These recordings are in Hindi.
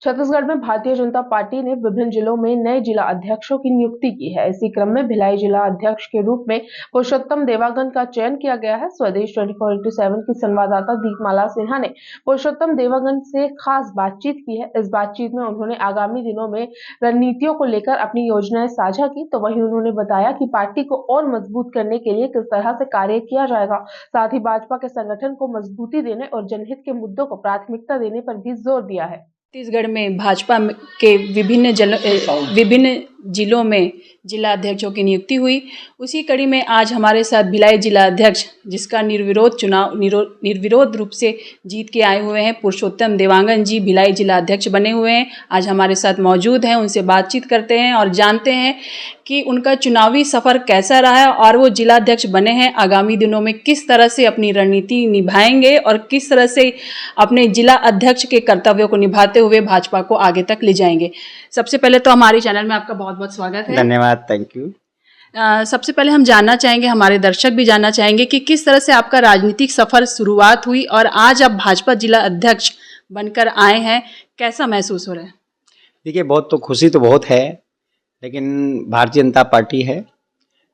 छत्तीसगढ़ में भारतीय जनता पार्टी ने विभिन्न जिलों में नए जिला अध्यक्षों की नियुक्ति की है। इसी क्रम में भिलाई जिला अध्यक्ष के रूप में पुरुषोत्तम देवांगन का चयन किया गया है। स्वदेश 24x7 की संवाददाता दीपमाला सिन्हा ने पुरुषोत्तम देवांगन से खास बातचीत की है। इस बातचीत में उन्होंने आगामी दिनों में रणनीतियों को लेकर अपनी योजनाएं साझा की, तो वहीं उन्होंने बताया कि पार्टी को और मजबूत करने के लिए किस तरह से कार्य किया जाएगा। साथ ही भाजपा के संगठन को मजबूती देने और जनहित के मुद्दों को प्राथमिकता देने पर भी जोर दिया है। छत्तीसगढ़ में भाजपा के विभिन्न जिलों में जिला अध्यक्षों की नियुक्ति हुई। उसी कड़ी में आज हमारे साथ भिलाई जिला अध्यक्ष, जिसका निर्विरोध रूप से जीत के आए हुए हैं, पुरुषोत्तम देवांगन जी भिलाई जिला अध्यक्ष बने हुए हैं, आज हमारे साथ मौजूद हैं। उनसे बातचीत करते हैं और जानते हैं कि उनका चुनावी सफ़र कैसा रहा है और वो जिला अध्यक्ष बने हैं, आगामी दिनों में किस तरह से अपनी रणनीति निभाएंगे और किस तरह से अपने जिला अध्यक्ष के कर्तव्यों को निभाते हुए भाजपा को आगे तक ले जाएंगे। सबसे पहले तो हमारे चैनल में आपका बहुत बहुत स्वागत है। धन्यवाद, थैंक यू। सबसे पहले हम जानना चाहेंगे, हमारे दर्शक भी जानना चाहेंगे कि किस तरह से आपका राजनीतिक सफर शुरुआत हुई और आज आप भाजपा जिला अध्यक्ष बनकर आए हैं, कैसा महसूस हो रहा है? देखिए, बहुत तो खुशी तो बहुत है, लेकिन भारतीय जनता पार्टी है,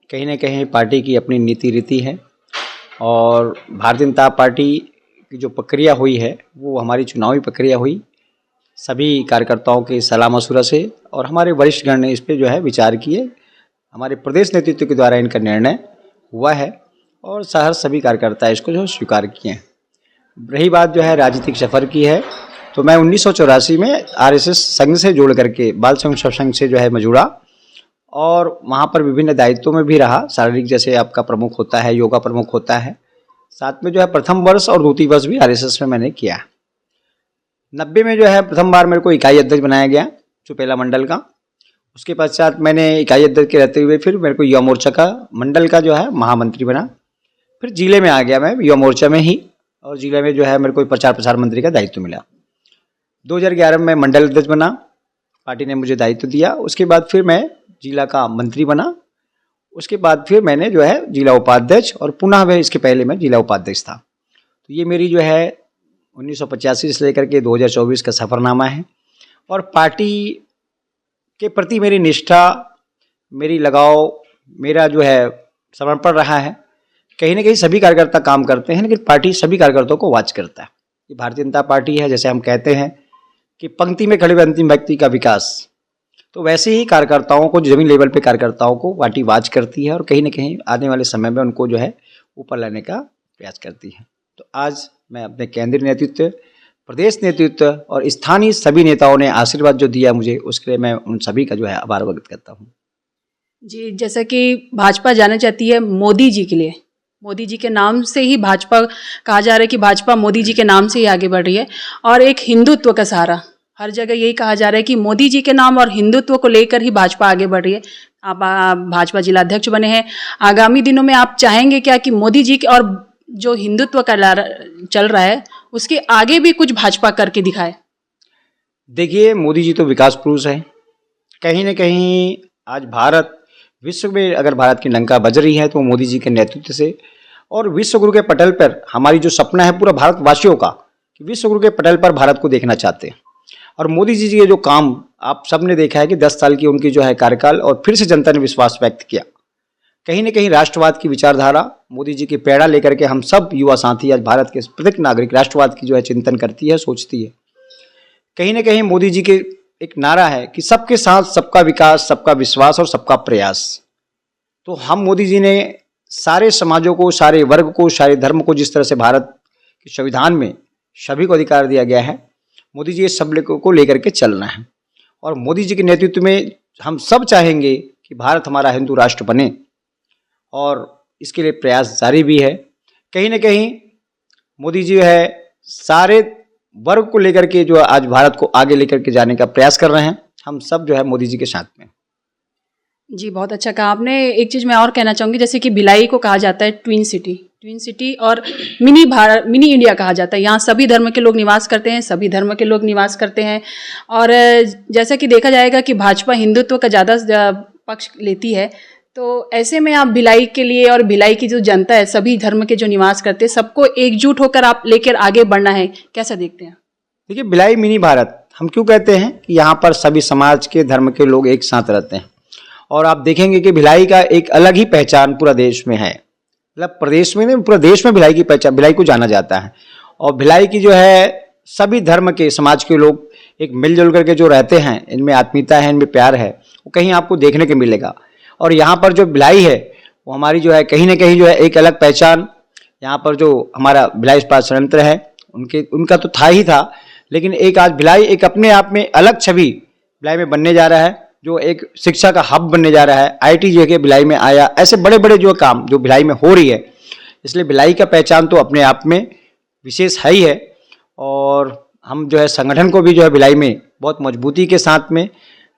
कहीं ना कहीं पार्टी की अपनी नीति रीति है और भारतीय जनता पार्टी की जो प्रक्रिया हुई है वो हमारी चुनावी प्रक्रिया हुई सभी कार्यकर्ताओं के सलाह मशवरा से, और हमारे वरिष्ठ गण ने इस पर जो है विचार किए। हमारे प्रदेश नेतृत्व के द्वारा इनका निर्णय हुआ है और शहर सभी कार्यकर्ता इसको जो स्वीकार किए हैं। रही बात जो है राजनीतिक सफ़र की है, तो मैं 1984 में आरएसएस संघ से जोड़ करके बाल संरक्षण संघ से जो है मैं जुड़ा और वहाँ पर विभिन्न दायित्वों में भी रहा। शारीरिक जैसे आपका प्रमुख होता है, योगा प्रमुख होता है, साथ में जो है प्रथम वर्ष और द्वितीय वर्ष भी आरएसएस में मैंने किया। 90 में जो है प्रथम बार मेरे को इकाई अध्यक्ष बनाया गया चुपेला मंडल का। उसके पश्चात मैंने इकाई अध्यक्ष के रहते हुए फिर मेरे को युवा मोर्चा का मंडल का जो है महामंत्री बना। फिर जिले में आ गया मैं युवा मोर्चा में ही, और जिले में जो है मेरे को प्रचार प्रसार मंत्री का दायित्व मिला। 2011 में मंडल अध्यक्ष बना, पार्टी ने मुझे दायित्व दिया। उसके बाद फिर मैं जिला का मंत्री बना। उसके बाद फिर मैंने जो है जिला उपाध्यक्ष, और पुनः वह इसके पहले मैं जिला उपाध्यक्ष था। तो ये मेरी जो है 1985 से लेकर के 2024 का सफ़रनामा है और पार्टी के प्रति मेरी निष्ठा, मेरी लगाव, मेरा जो है समर्पण रहा है। कहीं ना कहीं सभी कार्यकर्ता काम करते हैं, लेकिन पार्टी सभी कार्यकर्ताओं को वॉच करता है। ये भारतीय जनता पार्टी है, जैसे हम कहते हैं कि पंक्ति में खड़े हुए अंतिम व्यक्ति का विकास, तो वैसे ही कार्यकर्ताओं को, जमीन लेवल पे कार्यकर्ताओं को पार्टी वॉच करती है और कहीं ना कहीं आने वाले समय में उनको जो है ऊपर लाने का प्रयास करती है। तो आज मैं अपने केंद्रीय नेतृत्व, प्रदेश नेतृत्व और स्थानीय सभी नेताओं ने आशीर्वाद जो दिया मुझे, उसके लिए मैं उन सभी का जो है आभार व्यक्त करता हूँ। जी, जैसा कि भाजपा जाना चाहती है मोदी जी के लिए, मोदी जी के नाम से ही भाजपा कहा जा रहा है कि भाजपा मोदी जी के नाम से ही आगे बढ़ रही है और एक हिंदुत्व का सहारा, हर जगह यही कहा जा रहा है कि मोदी जी के नाम और हिंदुत्व को लेकर ही भाजपा आगे बढ़ रही है। आप भाजपा जिला अध्यक्ष बने हैं, आगामी दिनों में आप चाहेंगे क्या कि मोदी जी के और जो हिंदुत्व का चल रहा है उसके आगे भी कुछ भाजपा करके दिखाए? देखिए, मोदी जी तो विकास पुरुष है। कहीं ना कहीं आज भारत विश्व में अगर भारत की लंका बज रही है तो मोदी जी के नेतृत्व से, और विश्व गुरु के पटल पर हमारी जो सपना है पूरा भारतवासियों का कि विश्व गुरु के पटल पर भारत को देखना चाहते हैं। और मोदी जी के जो काम आप सबने देखा है कि 10 साल की उनकी जो है कार्यकाल, और फिर से जनता ने विश्वास व्यक्त किया। कहीं ना कहीं राष्ट्रवाद की विचारधारा मोदी जी की प्रेरणा लेकर के हम सब युवा साथी, आज भारत के प्रत्येक नागरिक राष्ट्रवाद की जो है चिंतन करती है, सोचती है। कहीं ना कहीं मोदी जी के एक नारा है कि सबके साथ सबका विकास, सबका विश्वास और सबका प्रयास। तो हम मोदी जी ने सारे समाजों को, सारे वर्ग को, सारे धर्म को, जिस तरह से भारत के संविधान में सभी को अधिकार दिया गया है, मोदी जी इस सब को लेकर के चलना है। और मोदी जी के नेतृत्व में हम सब चाहेंगे कि भारत हमारा हिंदू राष्ट्र बने, और इसके लिए प्रयास जारी भी है। कहीं ना कहीं मोदी जी है सारे वर्ग को लेकर के जो आज भारत को आगे लेकर के जाने का प्रयास कर रहे हैं। हम सब जो है मोदी जी के साथ में। जी, बहुत अच्छा कहा आपने। एक चीज़ मैं और कहना चाहूँगी, जैसे कि भिलाई को कहा जाता है ट्विन सिटी और मिनी इंडिया कहा जाता है। यहाँ सभी धर्म के लोग निवास करते हैं, सभी धर्म के लोग निवास करते हैं। और जैसा कि देखा जाएगा कि भाजपा हिंदुत्व का ज़्यादा पक्ष लेती है, तो ऐसे में आप भिलाई के लिए और भिलाई की जो जनता है, सभी धर्म के जो निवास करते हैं, सबको एकजुट होकर आप लेकर आगे बढ़ना है, कैसा देखते हैं? देखिए, भिलाई मिनी भारत हम क्यों कहते हैं कि यहाँ पर सभी समाज के धर्म के लोग एक साथ रहते हैं। और आप देखेंगे कि भिलाई का एक अलग ही पहचान पूरा देश में है, मतलब प्रदेश में नहीं पूरा देश में भिलाई की पहचान, भिलाई को जाना जाता है। और भिलाई की जो है सभी धर्म के समाज के लोग एक मिलजुल करके जो रहते हैं, इनमें आत्मीयता है, इनमें प्यार है, वो कहीं आपको देखने को मिलेगा। और यहाँ पर जो भिलाई है वो हमारी जो है कहीं ना कहीं जो है एक अलग पहचान, यहाँ पर जो हमारा भिलाई इस्पात संयंत्र है उनका तो था ही था, लेकिन एक आज भिलाई एक अपने आप में अलग छवि भिलाई में बनने जा रहा है, जो एक शिक्षा का हब बनने जा रहा है। IIT जो है भिलाई में आया, ऐसे बड़े बड़े जो काम जो भिलाई में हो रही है, इसलिए भिलाई का पहचान तो अपने आप में विशेष है ही है। और हम जो है संगठन को भी जो है भिलाई में बहुत मजबूती के साथ में,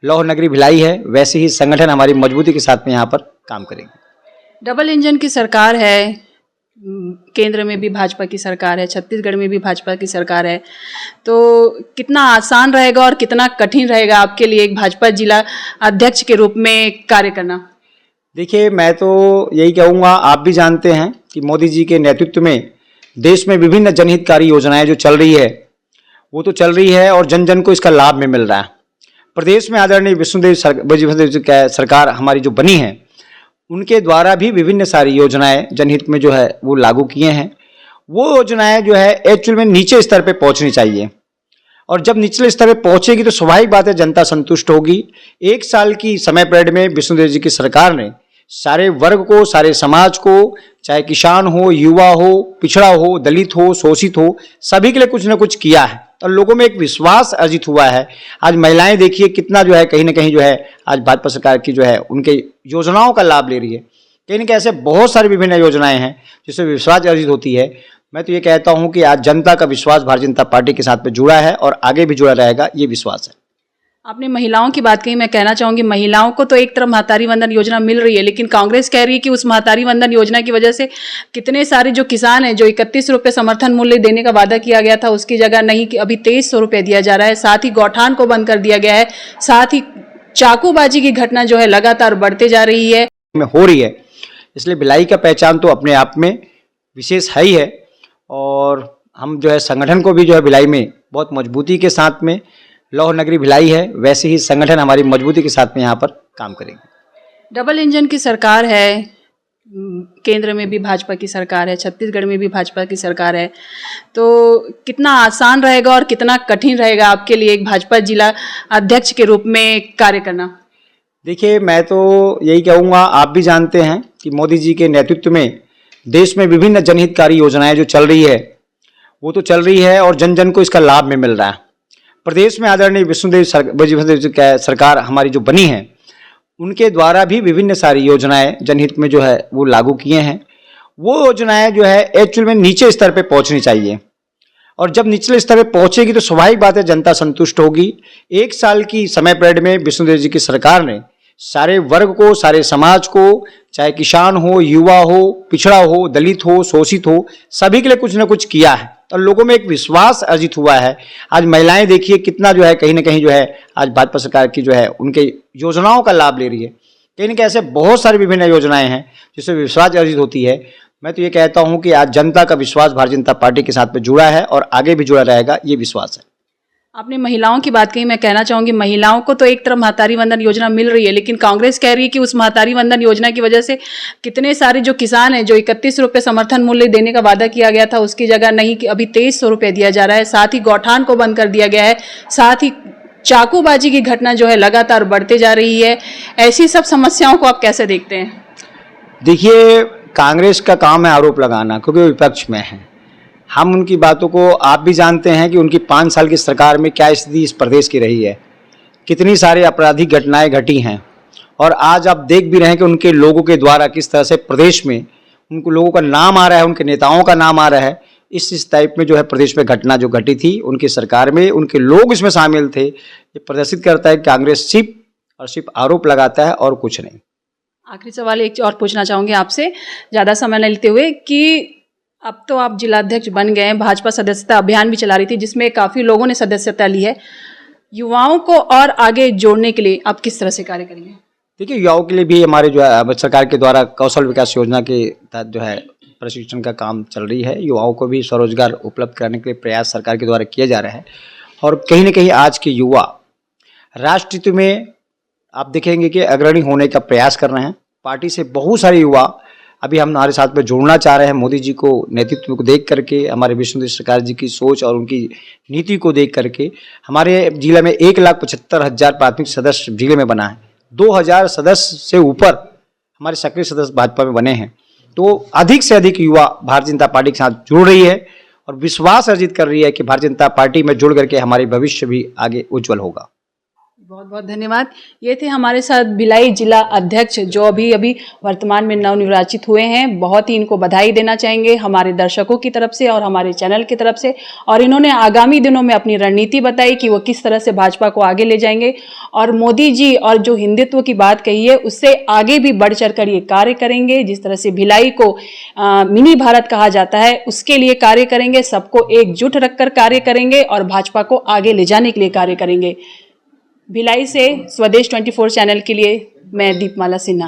लौह नगरी भिलाई है वैसे ही संगठन हमारी मजबूती के साथ में यहाँ पर काम करेंगे। डबल इंजन की सरकार है, केंद्र में भी भाजपा की सरकार है, छत्तीसगढ़ में भी भाजपा की सरकार है, तो कितना आसान रहेगा और कितना कठिन रहेगा आपके लिए एक भाजपा जिला अध्यक्ष के रूप में कार्य करना? देखिए, मैं तो यही कहूँगा, आप भी जानते हैं कि मोदी जी के नेतृत्व में देश में विभिन्न जनहितकारी योजनाएं जो चल रही है वो तो चल रही है और जन जन को इसका लाभ में मिल रहा है। प्रदेश में आदरणीय विष्णुदेव सरकार हमारी जो बनी है, उनके द्वारा भी विभिन्न सारी योजनाएं जनहित में जो है वो लागू किए हैं। वो योजनाएं जो है एक्चुअल में नीचे स्तर पे पहुंचनी चाहिए, और जब निचले स्तर पे पहुंचेगी तो स्वाभाविक बात है जनता संतुष्ट होगी। 1 साल की समय पीरियड में विष्णुदेव जी की सरकार ने सारे वर्ग को, सारे समाज को, चाहे किसान हो, युवा हो, पिछड़ा हो, दलित हो, शोषित हो, सभी के लिए कुछ ना कुछ किया है और लोगों में एक विश्वास अर्जित हुआ है। आज महिलाएं देखिए कितना जो है कहीं ना कहीं जो है आज भाजपा सरकार की जो है उनके योजनाओं का लाभ ले रही है। कहीं ना कहीं ऐसे बहुत सारी विभिन्न योजनाएं हैं जिससे विश्वास अर्जित होती है। मैं तो ये कहता हूं कि आज जनता का विश्वास भारतीय जनता पार्टी के साथ में जुड़ा है और आगे भी जुड़ा रहेगा, ये विश्वास है। आपने महिलाओं की बात कही, मैं कहना चाहूंगी महिलाओं को तो एक तरफ महतारी वंदन योजना मिल रही है, लेकिन कांग्रेस कह रही है कि उस महतारी वंदन योजना की वजह से कितने सारे जो किसान हैं, जो 31 रुपये समर्थन मूल्य देने का वादा किया गया था उसकी जगह नहीं कि अभी 2300 रुपये दिया जा रहा है। साथ ही गौठान को बंद कर दिया गया है, साथ ही चाकूबाजी की घटना जो है लगातार बढ़ते जा रही है, हो रही है। इसलिए भिलाई का पहचान तो अपने आप में विशेष है ही है, और हम जो है संगठन को भी जो है भिलाई में बहुत मजबूती के साथ में, लौह नगरी भिलाई है वैसे ही संगठन हमारी मजबूती के साथ में यहाँ पर काम करेंगे। डबल इंजन की सरकार है, केंद्र में भी भाजपा की सरकार है, छत्तीसगढ़ में भी भाजपा की सरकार है, तो कितना आसान रहेगा और कितना कठिन रहेगा आपके लिए एक भाजपा जिला अध्यक्ष के रूप में कार्य करना? देखिए, मैं तो यही कहूँगा, आप भी जानते हैं कि मोदी जी के नेतृत्व में देश में विभिन्न जनहितकारी योजनाएं जो चल रही है वो तो चल रही है और जन जन को इसका लाभ में मिल रहा है। प्रदेश में आदरणीय विष्णुदेव सरकार हमारी जो बनी है, उनके द्वारा भी विभिन्न सारी योजनाएं जनहित में जो है वो लागू किए हैं। वो योजनाएं जो है एक्चुअल में नीचे स्तर पे पहुंचनी चाहिए, और जब निचले स्तर पे पहुंचेगी तो स्वाभाविक बात है जनता संतुष्ट होगी। 1 साल की समय पीरियड में विष्णुदेव जी की सरकार ने सारे वर्ग को, सारे समाज को, चाहे किसान हो, युवा हो, पिछड़ा हो, दलित हो, शोषित हो, सभी के लिए कुछ ना कुछ किया है और लोगों में एक विश्वास अर्जित हुआ है। आज महिलाएं देखिए कितना जो है कहीं ना कहीं जो है आज भाजपा सरकार की जो है उनके योजनाओं का लाभ ले रही है। कहीं ना कहीं ऐसे बहुत सारी विभिन्न योजनाएं हैं जिससे विश्वास अर्जित होती है। मैं तो ये कहता हूं कि आज जनता का विश्वास भारतीय जनता पार्टी के साथ में जुड़ा है और आगे भी जुड़ा रहेगा, ये विश्वास है। आपने महिलाओं की बात कही, मैं कहना चाहूंगी महिलाओं को तो एक तरफ महतारी वंदन योजना मिल रही है, लेकिन कांग्रेस कह रही है कि उस महतारी वंदन योजना की वजह से कितने सारे जो किसान हैं, जो 31 रुपये समर्थन मूल्य देने का वादा किया गया था उसकी जगह नहीं कि अभी 2300 रुपये दिया जा रहा है। साथ ही गौठान को बंद कर दिया गया है, साथ ही चाकूबाजी की घटना जो है लगातार बढ़ते जा रही है। ऐसी सब समस्याओं को आप कैसे देखते हैं? देखिए, कांग्रेस का काम है आरोप लगाना, क्योंकि वो विपक्ष में है। हम उनकी बातों को, आप भी जानते हैं कि उनकी 5 साल की सरकार में क्या स्थिति इस प्रदेश की रही है, कितनी सारी आपराधिक घटनाएं घटी हैं, और आज आप देख भी रहे हैं कि उनके लोगों के द्वारा किस तरह से प्रदेश में उनको लोगों का नाम आ रहा है, उनके नेताओं का नाम आ रहा है। इस टाइप में जो है प्रदेश में घटना जो घटी थी उनकी सरकार में, उनके लोग इसमें शामिल थे। ये प्रदर्शित करता है कि कांग्रेस सिर्फ आरोप लगाता है और कुछ नहीं। आखिरी सवाल एक और पूछना चाहूँगी आपसे, ज़्यादा समय न लेते हुए, कि अब तो आप जिलाध्यक्ष बन गए हैं, भाजपा सदस्यता अभियान भी चला रही थी जिसमें काफ़ी लोगों ने सदस्यता ली है। युवाओं को और आगे जोड़ने के लिए आप किस तरह से कार्य करेंगे? देखिए, युवाओं के लिए भी हमारे जो है सरकार के द्वारा कौशल विकास योजना के तहत जो है प्रशिक्षण का काम चल रही है। युवाओं को भी स्वरोजगार उपलब्ध कराने के लिए प्रयास सरकार के द्वारा किया जा रहा है, और कहीं ना कहीं आज के युवा राष्ट्रहित में आप देखेंगे कि अग्रणी होने का प्रयास कर रहे हैं। पार्टी से बहुत सारे युवा अभी हम हमारे साथ में जोड़ना चाह रहे हैं। मोदी जी को नेतृत्व को देख करके, हमारे विष्णुदेव सरकार जी की सोच और उनकी नीति को देख करके हमारे जिले में 1,75,000 प्राथमिक सदस्य जिले में बना है। 2,000 सदस्य से ऊपर हमारे सक्रिय सदस्य भाजपा में बने हैं। तो अधिक से अधिक युवा भारतीय जनता पार्टी के साथ जुड़ रही है और विश्वास अर्जित कर रही है कि भारतीय जनता पार्टी में जुड़ करके हमारी भविष्य भी आगे उज्जवल होगा। बहुत बहुत धन्यवाद। ये थे हमारे साथ भिलाई जिला अध्यक्ष जो अभी वर्तमान में नवनिर्वाचित हुए हैं। बहुत ही इनको बधाई देना चाहेंगे हमारे दर्शकों की तरफ से और हमारे चैनल की तरफ से। और इन्होंने आगामी दिनों में अपनी रणनीति बताई कि वो किस तरह से भाजपा को आगे ले जाएंगे और मोदी जी और जो हिंदुत्व की बात कही है उससे आगे भी बढ़ चढ़ कर ये कार्य करेंगे। जिस तरह से भिलाई को मिनी भारत कहा जाता है उसके लिए कार्य करेंगे, सबको एकजुट रखकर कार्य करेंगे और भाजपा को आगे ले जाने के लिए कार्य करेंगे। भिलाई से स्वदेश 24 चैनल के लिए मैं दीपमाला सिन्हा।